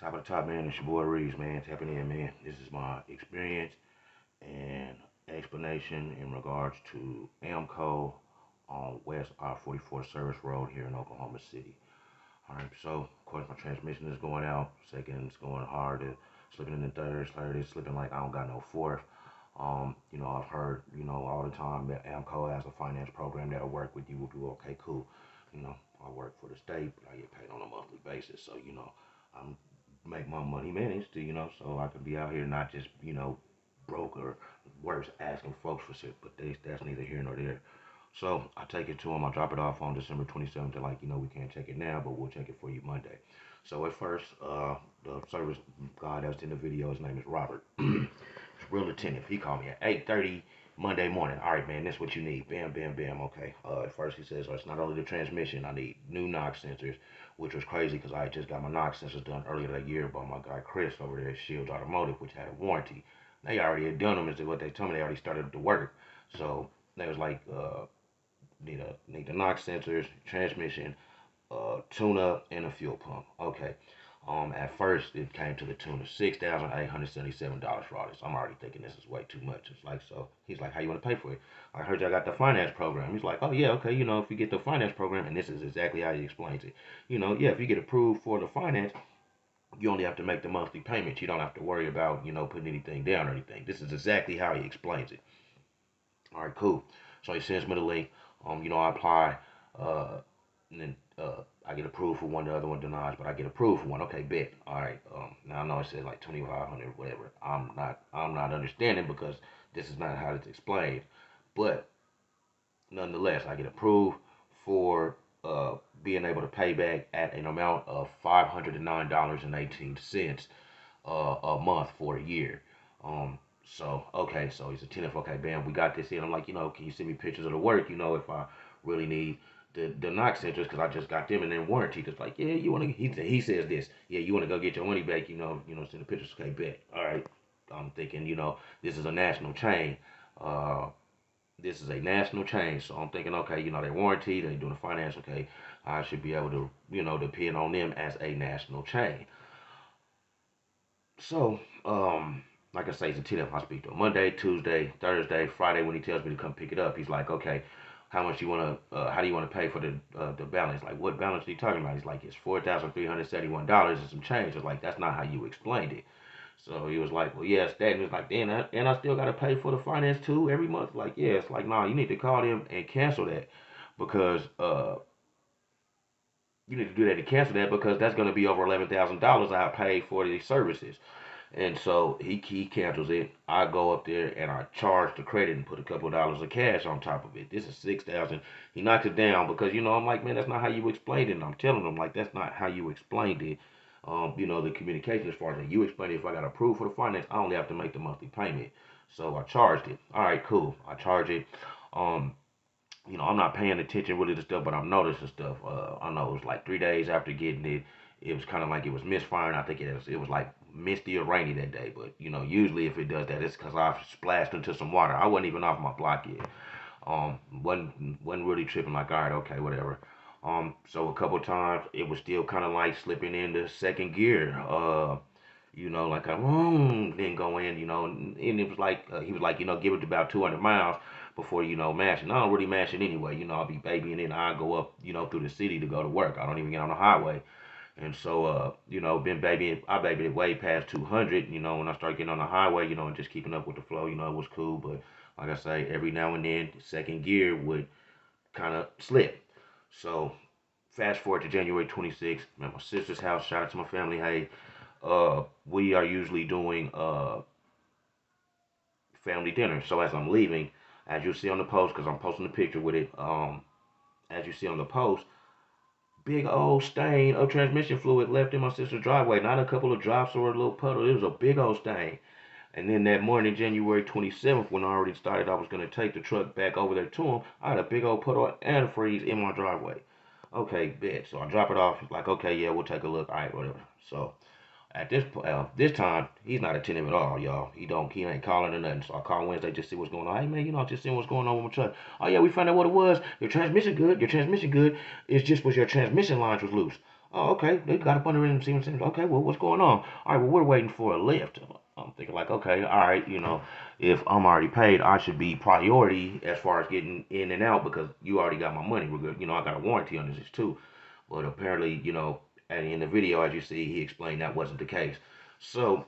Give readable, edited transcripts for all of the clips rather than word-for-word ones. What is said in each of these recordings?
Top of the top, man. It's your boy Reeves, man. Tapping in, man. This is my experience and explanation in regards to Aamco on West I-44 Service Road here in Oklahoma City. All right, so of course my transmission is going out. Second's going hard. Slipping in the third is slipping like I don't got no fourth. I've heard, all the time that Aamco has a finance program that'll work with you. Will do okay, cool. I work for the state, but I get paid on a monthly basis. So, I'm make my money managed, so I can be out here not just, broke or worse, asking folks for shit. But that's neither here nor there. So I take it to him. I drop it off on December 27th. They're like, we can't check it now, but we'll check it for you Monday. So at first, the service guy that was in the video, his name is Robert. He's real attentive. He called me at 8:30 Monday morning. All right, man, this is what you need. Bam, bam, bam. Okay. At first he says, it's not only the transmission. I need new knock sensors, which was crazy because I just got my knock sensors done earlier that year by my guy Chris over there at Shields Automotive, which had a warranty. They already had done them, is what they told me. They already started the work. So they was like, need the knock sensors, transmission, tune up, and a fuel pump. Okay. At first it came to the tune of $6,877 for all this. I'm already thinking this is way too much. It's like, so he's like, how you want to pay for it? I heard y'all got the finance program. He's like, oh yeah, okay, if you get the finance program, and this is exactly how he explains it. Yeah, if you get approved for the finance, you only have to make the monthly payments. You don't have to worry about, putting anything down or anything. This is exactly how he explains it. All right, cool. So he sends me the link. I apply, and then I get approved for one. The other one denies, but I get approved for one. Okay, bet. All right. Now I know it says like 2,500, whatever. I'm not understanding because this is not how it's explained. But nonetheless, I get approved for being able to pay back at an amount of $509.18 a month for a year. So okay, so he's attentive. Okay, bam, we got this in. I'm like, can you send me pictures of the work? If I really need the knock centers because I just got them and then warranty. Just like, yeah, you want to. He says this. Yeah, you want to go get your money back. Send the pictures. Okay, bet. All right. I'm thinking, this is a national chain. This is a national chain, so I'm thinking, okay, they warranty, they doing the finance. Okay, I should be able to, depend on them as a national chain. So, like I say, he's a 10 I speak to him Monday, Tuesday, Thursday, Friday when he tells me to come pick it up. He's like, okay, how much you want to, how do you want to pay for the balance? Like, what balance are you talking about? He's like, it's $4,371 and some change. It's like, that's not how you explained it. So he was like, well, yeah, it's that. And he was like, then, and I still got to pay for the finance too every month. Like, yeah, it's like, nah, you need to call them and cancel that because, you need to do that to cancel that because that's going to be over $11,000 I paid for these services. And so he cancels it. I go up there and I charge the credit and put a couple of dollars of cash on top of it. This is 6,000. He knocks it down because I'm like, man, that's not how you explained it. And I'm telling him like that's not how you explained it. The communication as far as you explained it. If I got approved for the finance, I only have to make the monthly payment. So I charged it. All right, cool. I charge it. Um, I'm not paying attention really to stuff, but I'm noticing stuff. I know it was like 3 days after getting it, it was kind of like it was misfiring. I think it was like misty or rainy that day. But usually if it does that, it's because I've splashed into some water. I wasn't even off my block yet. Wasn't really tripping. Like, all right, okay, whatever. So a couple times it was still kind of like slipping into second gear. Like I didn't go in, and it was like he was like, give it about 200 miles before mashing. I don't really mash it anyway. I'll be babying it and I go up, through the city to go to work. I don't even get on the highway. And so, been babying, I babied it way past 200. When I start getting on the highway, and just keeping up with the flow, it was cool. But like I say, every now and then, second gear would kind of slip. So fast forward to January 26th, I'm at my sister's house. Shout out to my family. Hey, we are usually doing family dinner. So as I'm leaving, as you see on the post, because I'm posting a picture with it, as you see on the post, big old stain of transmission fluid left in my sister's driveway. Not a couple of drops or a little puddle. It was a big old stain. And then that morning, January 27th, when I already started, I was going to take the truck back over there to him. I had a big old puddle of antifreeze in my driveway. Okay, bet. So I drop it off. Like, okay, yeah, we'll take a look. All right, whatever. So at this time, he's not attentive at all, y'all. He ain't calling or nothing. So I call Wednesday just see what's going on. Hey man, just seeing what's going on with my truck. Oh yeah, we found out what it was. Your transmission good. Your transmission good. It's just was your transmission lines was loose. Oh, okay, they got up under him. Okay, well, what's going on? All right, well, we're waiting for a lift. I'm thinking like, okay, all right, if I'm already paid, I should be priority as far as getting in and out because you already got my money. We're good. I got a warranty on this too. But apparently, and in the video, as you see, he explained that wasn't the case. So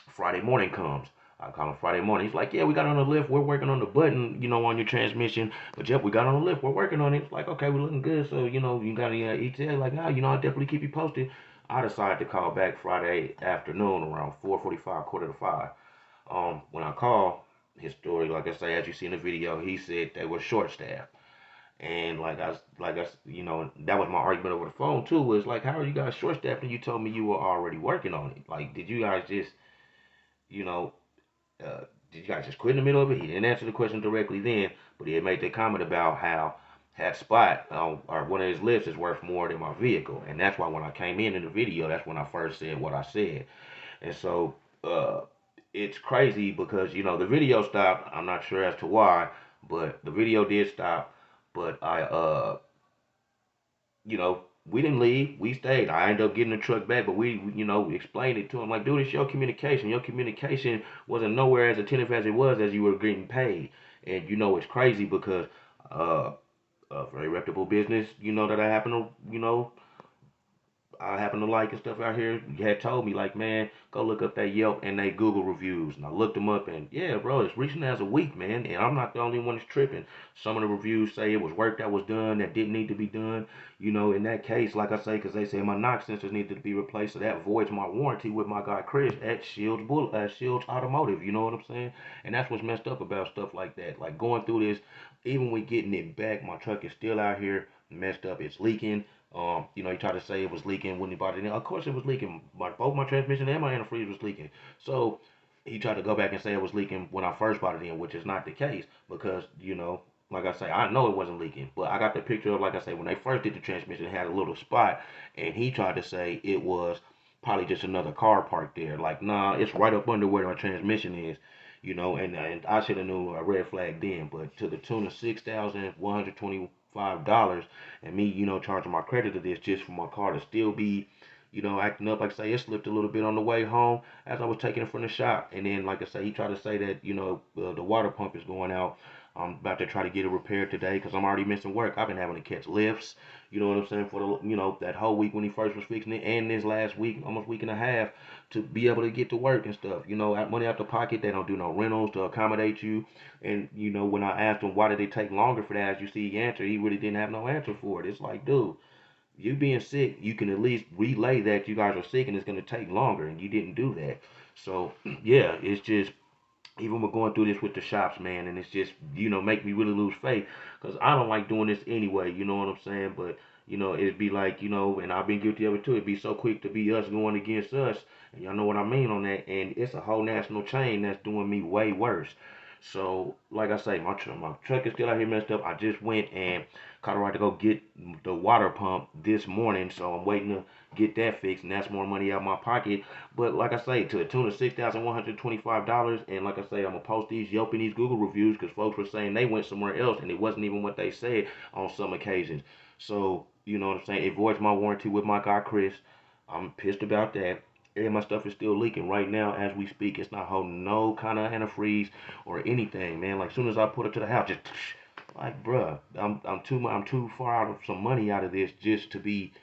Friday morning comes. I call him Friday morning. He's like, yeah, we got on the lift. We're working on the button, on your transmission. But yep, we got on the lift. We're working on it. It's like, okay, we're looking good. So, you got any ETA? Like, no, I'll definitely keep you posted. I decided to call back Friday afternoon around 4:45, quarter to 5. When I call, his story, like I say, as you see in the video, he said they were short staffed. And that was my argument over the phone too. Was like, how are you guys short staffed? And you told me you were already working on it. Like, did you guys just, you know, did you guys just quit in the middle of it? He didn't answer the question directly then, but he had made the comment about how that spot or one of his lifts is worth more than my vehicle, and that's why when I came in the video, that's when I first said what I said. And so uh, it's crazy because the video stopped. I'm not sure as to why, but the video did stop. But we didn't leave. We stayed. I ended up getting the truck back, but we explained it to him like, dude, it's your communication. Your communication wasn't nowhere as attentive as it was as you were getting paid. And it's crazy because uh, a very reputable business, that I happen to, I happen to like and stuff out here, had told me like, man, go look up that Yelp and they Google reviews. And I looked them up and yeah, bro, it's reaching as a week, man. And I'm not the only one that's tripping. Some of the reviews say it was work that was done that didn't need to be done. In that case, like I say, because they say my knock sensors needed to be replaced, so that voids my warranty with my guy Chris at Shields Automotive. You know what I'm saying? And that's what's messed up about stuff like that. Like going through this, even with getting it back, my truck is still out here messed up. It's leaking. He tried to say it was leaking when he bought it in. Of course it was leaking. Both my transmission and my antifreeze was leaking. So he tried to go back and say it was leaking when I first bought it in, which is not the case because, like I say, I know it wasn't leaking. But I got the picture of, like I say, when they first did the transmission, it had a little spot. And he tried to say it was probably just another car parked there. Like, nah, it's right up under where my transmission is. And I should have knew a red flag then, but to the tune of $6,125, and me, charging my credit to this just for my car to still be, acting up. Like I say, it slipped a little bit on the way home as I was taking it from the shop, and then like I say, he tried to say that the water pump is going out. I'm about to try to get it repaired today because I'm already missing work. I've been having to catch lifts. You know what I'm saying? For the that whole week when he first was fixing it, and this last week, almost week and a half, to be able to get to work and stuff. Money out the pocket. They don't do no rentals to accommodate you. And when I asked him why did it take longer for that, as you see, he answered. He really didn't have no answer for it. It's like, dude, you being sick, you can at least relay that you guys are sick and it's gonna take longer, and you didn't do that. So yeah, it's just even with going through this with the shops, man, and it's just, make me really lose faith because I don't like doing this anyway, you know what I'm saying? But, it'd be like, and I've been guilty of it too. It'd be so quick to be us going against us, and y'all know what I mean on that. And it's a whole national chain that's doing me way worse. So, like I say, my truck is still out here messed up. I just went and caught a ride to go get the water pump this morning, so I'm waiting to get that fixed, and that's more money out of my pocket. But like I say, to the tune of $6,125, and like I say, I'm gonna post these Yelp and these Google reviews because folks were saying they went somewhere else, and it wasn't even what they said on some occasions. So you know what I'm saying? It voids my warranty with my guy Chris. I'm pissed about that. And my stuff is still leaking right now as we speak. It's not holding no kind of antifreeze or anything, man. Like soon as I put it to the house, just like, bruh, I'm too far out of some money out of this just to be,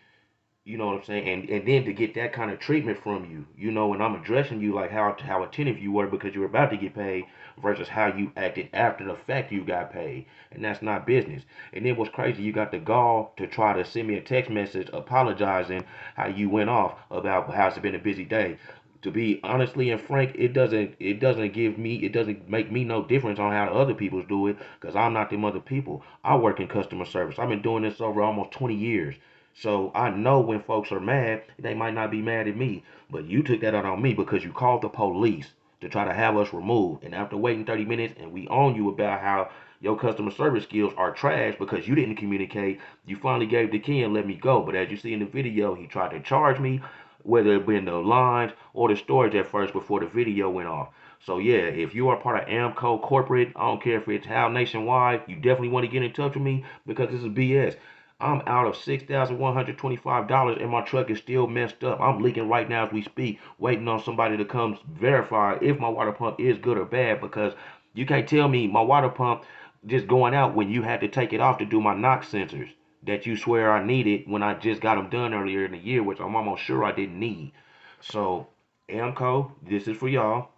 you know what I'm saying? And then to get that kind of treatment from you, and I'm addressing you like how attentive you were because you were about to get paid versus how you acted after the fact you got paid. And that's not business. And then what's crazy, you got the gall to try to send me a text message apologizing how you went off about how it's been a busy day. To be honestly and frank, it doesn't make me no difference on how the other people do it because I'm not them other people. I work in customer service. I've been doing this over almost 20 years. So I know when folks are mad, they might not be mad at me, but you took that out on me because you called the police to try to have us removed. And after waiting 30 minutes and we on you about how your customer service skills are trash because you didn't communicate, you finally gave the key and let me go. But as you see in the video, he tried to charge me, whether it be in the lines or the storage at first before the video went off. So yeah, if you are part of Aamco corporate, I don't care if it's how nationwide, you definitely want to get in touch with me because this is BS. I'm out of $6,125 and my truck is still messed up. I'm leaking right now as we speak, waiting on somebody to come verify if my water pump is good or bad, because you can't tell me my water pump just going out when you had to take it off to do my knock sensors that you swear I needed when I just got them done earlier in the year, which I'm almost sure I didn't need. So, Aamco, this is for y'all.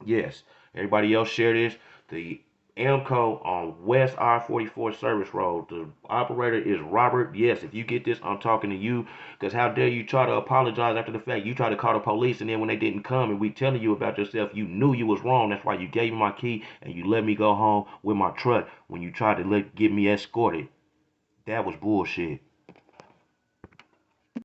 Yes, everybody else share this. The Aamco on West I-44 Service Road. The operator is Robert. Yes, if you get this, I'm talking to you. Because how dare you try to apologize after the fact? You try to call the police, and then when they didn't come and we telling you about yourself, you knew you was wrong. That's why you gave me my key and you let me go home with my truck when you tried to get me escorted. That was bullshit.